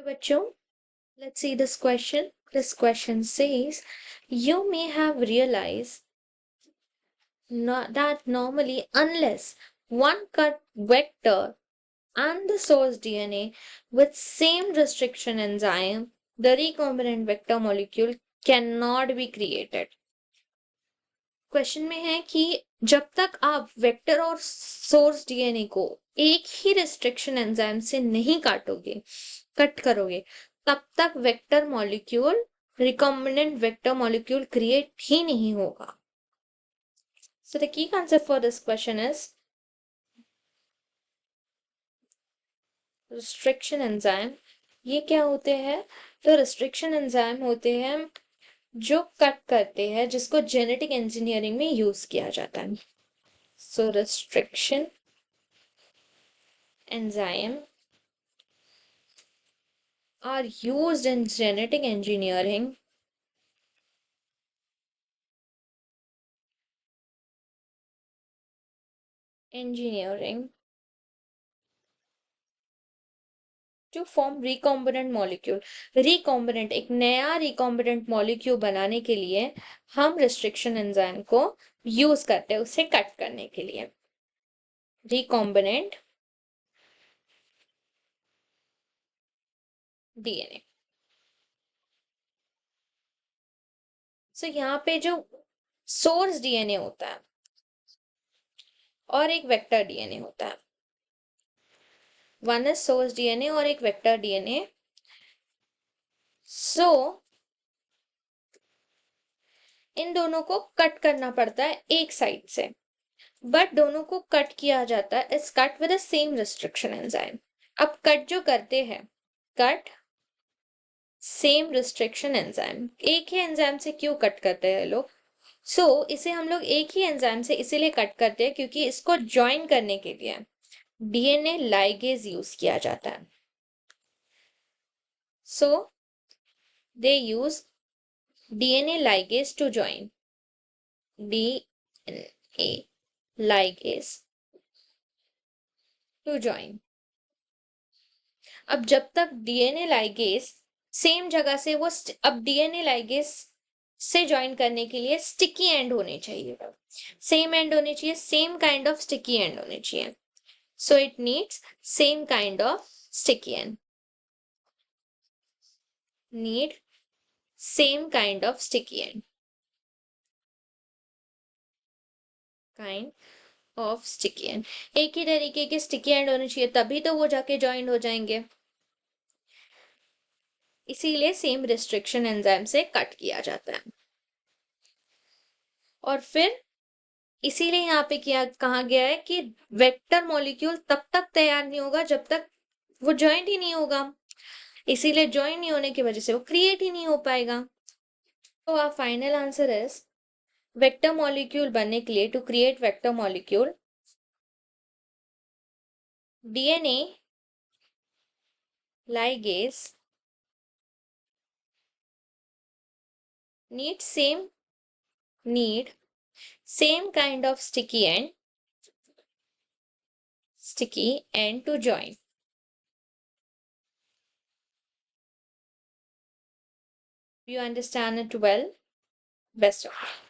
Bachcho, let's see this question. This question says, you may have realized that normally, unless one cut vector and the source DNA with same restriction enzyme, the recombinant vector molecule cannot be created. Question में है कि जब तक आप vector और source DNA को एक ही restriction enzyme से नहीं कट करोगे, तब तक vector molecule recombinant vector molecule create ही नहीं होगा. So the key concept for this question is restriction enzyme. ये क्या होते हैं? तो restriction enzyme होते हैं जो कट करते हैं, जिसको जेनेटिक इंजीनियरिंग में यूज किया जाता है. So restriction enzyme are used in genetic engineering to form recombinant molecule. recombinant एक नया recombinant molecule बनाने के लिए हम restriction enzyme को यूज करते हैं उसे कट करने के लिए. recombinant DNA. So यहाँ पे जो source DNA होता है और एक vector DNA होता है. वन इज सोर्स डीएनए और एक वेक्टर डीएनए. सो इन दोनों को कट करना पड़ता है एक साइड से, बट दोनों को कट किया जाता है is cut with the same restriction enzyme. अब कट जो करते हैं, कट सेम रिस्ट्रिक्शन एंजाइम. एक ही एंजाइम से क्यों कट करते हैं लोग? सो इसे हम लोग एक ही एंजाइम से इसीलिए कट करते हैं क्योंकि इसको ज्वाइन करने के लिए डीएनए लाइगेज यूज किया जाता है. सो they use DNA ligase to join. DNA ligase to join. अब जब तक DNA ligase सेम जगह से वो अब DNA ligase से ज्वाइन करने के लिए स्टिकी एंड होने चाहिए, सेम एंड होने चाहिए, same kind of sticky and होने चाहिए. So it needs same kind of sticky and. need same kind of sticky end. Kind of sticky end. एक ही तरीके के स्टिकी एंड होने चाहिए, तभी तो वो जाके ज्वाइन हो जाएंगे. इसीलिए सेम रिस्ट्रिक्शन एंजाइम से कट किया जाता है. और फिर इसीलिए यहाँ पे क्या कहा गया है कि वेक्टर मॉलिक्यूल तब तक तैयार नहीं होगा जब तक वो ज्वाइंट ही नहीं होगा. इसीलिए ज्वाइन नहीं होने की वजह से वो क्रिएट ही नहीं हो पाएगा. तो our final answer is vector molecule बनने के लिए, to create vector molecule, DNA ligase need same kind of sticky end to join. You understand it well? Best of luck.